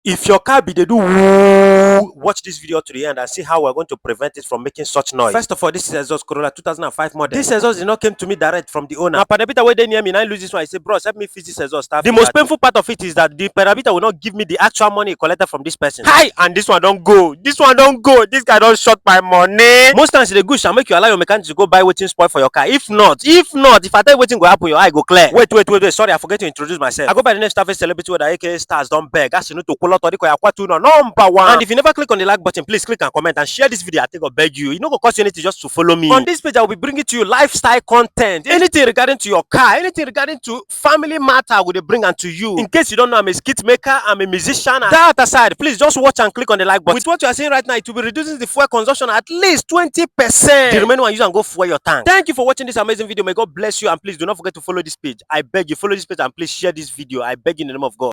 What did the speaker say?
If your car be they do woo, watch this video to the end and see how we're going to prevent it from making such noise. First of all, this is exhaust Corolla 2005 model. This exhaust did not come to me direct from the owner. Now, Panabita way they near me, and I lose this one. I say, bros, help me fix this exhaust. The most painful part of it is that the Panabita will not give me the actual money collected from this person. Hi, and this one don't go. This one don't go. This guy don't short my money. Most times the good shall make you allow your mechanic to go buy waiting spoil for your car. If not, if I tell you waiting go happen, your eye go clear. Wait. Sorry, I forget to introduce myself. I go by the name Starface Celebrity with the aka Stars don't beg. As you know to pull out number one. And if you never click on the like button, please click and comment and share this video. I think I'll beg you. It no go cost you anything just to follow me. On this page, I will be bringing to you lifestyle content. Anything regarding to your car, anything regarding to family matter, I will bring unto you. In case you don't know, I'm a skit maker, I'm a musician. That aside, please just watch and click on the like button. With what you are seeing right now, it will be reducing the fuel consumption at least 20%. The remaining one, use and go fuel your tank. Thank you for watching this amazing video. May God bless you, and please do not forget to follow this page. I beg you, follow this page and please share this video. I beg you in the name of God.